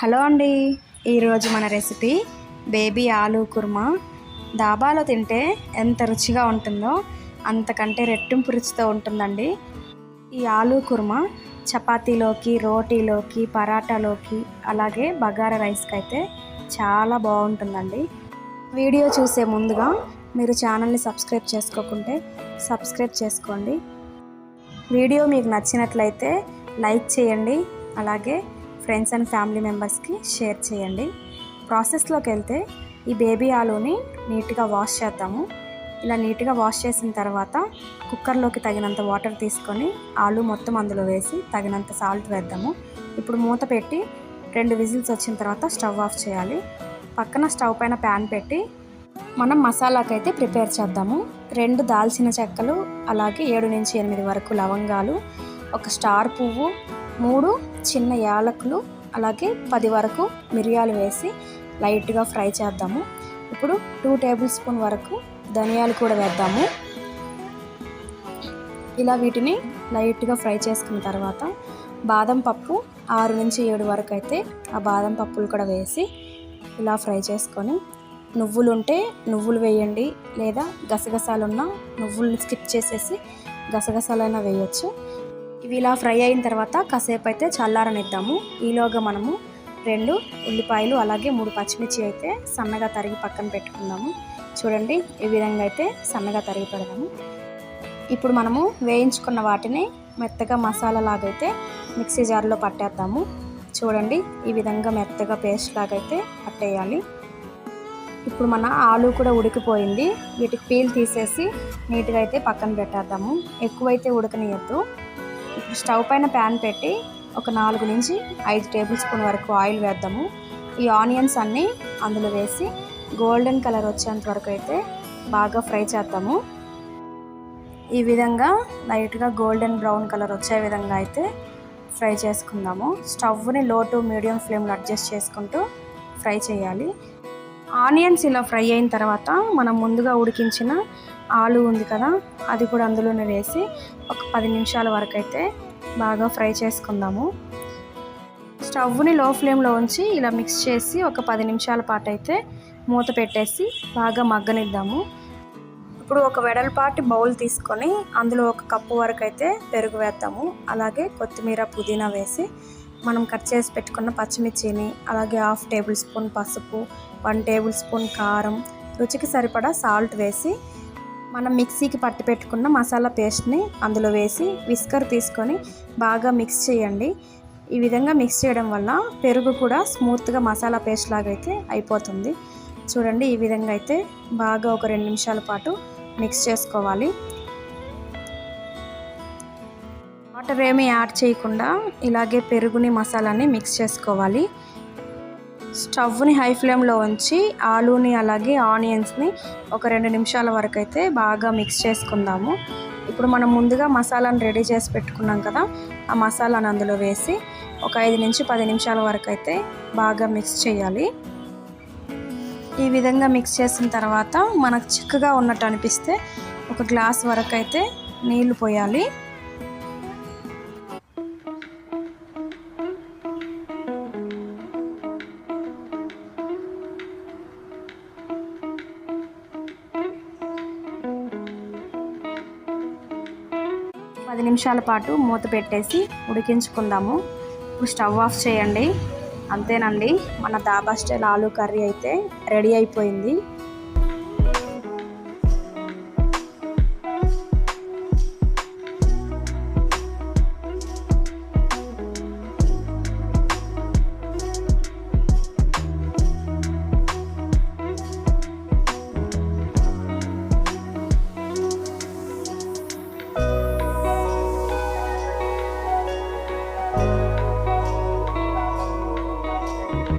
Hello అండి, ఈరోజు మన రెసిపీ బేబీ ఆలూ కుర్మా. దాబాలో తింటే ఎంత రుచిగా ఉంటుందో అంతకంటే రెట్టింపు రుచితో ఉంటుందండి. ఈ ఆలూ కుర్మా చపాతీలోకి, రోటీలోకి, పరాటాలోకి, అలాగే బగారా రైస్కి అయితే చాలా బాగుంటుందండి. వీడియో చూసే ముందుగా మీరు ఛానల్ని సబ్స్క్రైబ్ చేసుకోకుంటే సబ్స్క్రైబ్ చేసుకోండి. వీడియో మీకు నచ్చినట్లయితే లైక్ చేయండి, అలాగే ఫ్రెండ్స్ అండ్ ఫ్యామిలీ మెంబర్స్కి షేర్ చేయండి. ప్రాసెస్లోకి వెళ్తే ఈ బేబీ ఆలూని నీట్గా వాష్ చేద్దాము. ఇలా నీట్గా వాష్ చేసిన తర్వాత కుక్కర్లోకి తగినంత వాటర్ తీసుకొని ఆలూ మొత్తం అందులో వేసి తగినంత సాల్ట్ వేద్దాము. ఇప్పుడు మూత పెట్టి 2 విజిల్స్ వచ్చిన తర్వాత స్టవ్ ఆఫ్ చేయాలి. పక్కన స్టవ్ పైన ప్యాన్ పెట్టి మనం మసాలాకైతే ప్రిపేర్ చేద్దాము. 2 దాల్చిన చెక్కలు, అలాగే 7 నుంచి 8 వరకు లవంగాలు, 1 స్టార్ పువ్వు, 3 చిన్న యాలకులు, అలాగే 10 వరకు మిరియాలు వేసి లైట్గా ఫ్రై చేద్దాము. ఇప్పుడు 2 టేబుల్ స్పూన్ వరకు ధనియాలు కూడా వేద్దాము. ఇలా వీటిని లైట్గా ఫ్రై చేసుకున్న తర్వాత బాదం పప్పు 6 నుంచి 7 వరకు అయితే ఆ బాదం పప్పులు కూడా వేసి ఇలా ఫ్రై చేసుకొని, నువ్వులు ఉంటే నువ్వులు వేయండి, లేదా గసగసాలున్న నువ్వుల్ని స్కిప్ చేసేసి గసగసాలైనా వేయచ్చు. ఇవి ఇలా ఫ్రై అయిన తర్వాత కాసేపు అయితే చల్లారనిద్దాము. ఈలోగా మనము 2 ఉల్లిపాయలు, అలాగే 3 పచ్చిమిర్చి అయితే సన్నగా తరిగి పక్కన పెట్టుకుందాము. చూడండి, ఈ విధంగా అయితే సన్నగా తరిగి పెడదాము. ఇప్పుడు మనము వేయించుకున్న వాటిని మెత్తగా మసాలా లాగైతే మిక్సీ జార్లో పట్టేద్దాము. చూడండి, ఈ విధంగా మెత్తగా పేస్ట్ లాగైతే పట్టేయాలి. ఇప్పుడు మన ఆలూ కూడా ఉడికిపోయింది. వీటికి పీల్ తీసేసి నీట్గా అయితే పక్కన పెట్టేద్దాము. ఎక్కువైతే ఉడకనియద్దు. ఇప్పుడు స్టవ్ పైన ప్యాన్ పెట్టి ఒక 4 నుంచి 5 టేబుల్ స్పూన్ వరకు ఆయిల్ వేద్దాము. ఈ ఆనియన్స్ అన్నీ అందులో వేసి గోల్డెన్ కలర్ వచ్చేంత వరకు అయితే బాగా ఫ్రై చేద్దాము. ఈ విధంగా లైట్గా గోల్డెన్ బ్రౌన్ కలర్ వచ్చే విధంగా అయితే ఫ్రై చేసుకుందాము. స్టవ్ని లో టు మీడియం ఫ్లేమ్లో అడ్జస్ట్ చేసుకుంటూ ఫ్రై చేయాలి. ఆనియన్స్ ఇలా ఫ్రై అయిన తర్వాత మనం ముందుగా ఉడికించిన ఆలూ ఉంది కదా, అది కూడా అందులోనే వేసి ఒక 10 నిమిషాల వరకు అయితే బాగా ఫ్రై చేసుకుందాము. స్టవ్ని లో ఫ్లేమ్లో ఉంచి ఇలా మిక్స్ చేసి ఒక 10 నిమిషాల పాటు అయితే మూత పెట్టేసి బాగా మగ్గనిద్దాము. ఇప్పుడు ఒక వెడల్పాటి బౌల్ తీసుకొని అందులో 1 కప్పు వరకు అయితే పెరుగు వేద్దాము. అలాగే కొత్తిమీర, పుదీనా వేసి మనం కట్ చేసి పెట్టుకున్న పచ్చిమిర్చిని, అలాగే 1/2 టేబుల్ స్పూన్ పసుపు, 1 టేబుల్ స్పూన్ కారం, రుచికి సరిపడా సాల్ట్ వేసి మనం మిక్సీకి పట్టి పెట్టుకున్న మసాలా పేస్ట్ని అందులో వేసి విస్కర్ తీసుకొని బాగా మిక్స్ చేయండి. ఈ విధంగా మిక్స్ చేయడం వల్ల పెరుగు కూడా స్మూత్గా మసాలా పేస్ట్ లాగా అయితే అయిపోతుంది. చూడండి, ఈ విధంగా అయితే బాగా ఒక 2 నిమిషాల పాటు మిక్స్ చేసుకోవాలి. వాటర్ ఏమీ యాడ్ చేయకుండా ఇలాగే పెరుగుని, మసాలాని మిక్స్ చేసుకోవాలి. స్టవ్ని హై ఫ్లేమ్లో ఉంచి ఆలూని, అలాగే ఆనియన్స్ని ఒక 2 నిమిషాల వరకు అయితే బాగా మిక్స్ చేసుకుందాము. ఇప్పుడు మనం ముందుగా మసాలాను రెడీ చేసి పెట్టుకున్నాం కదా, ఆ మసాలాను అందులో వేసి ఒక 5 నుంచి 10 నిమిషాల వరకు అయితే బాగా మిక్స్ చేయాలి. ఈ విధంగా మిక్స్ చేసిన తర్వాత మనకు చిక్కగా ఉన్నట్టు అనిపిస్తే 1 గ్లాస్ వరకు అయితే నీళ్లు పోయాలి. ఒక 10 నిమిషాల పాటు మూత పెట్టేసి ఉడికించుకుందాము. ఇప్పుడు స్టవ్ ఆఫ్ చేయండి. అంతేనండి, మన దాబా స్టైల్ ఆలూ కర్రీ అయితే రెడీ అయిపోయింది.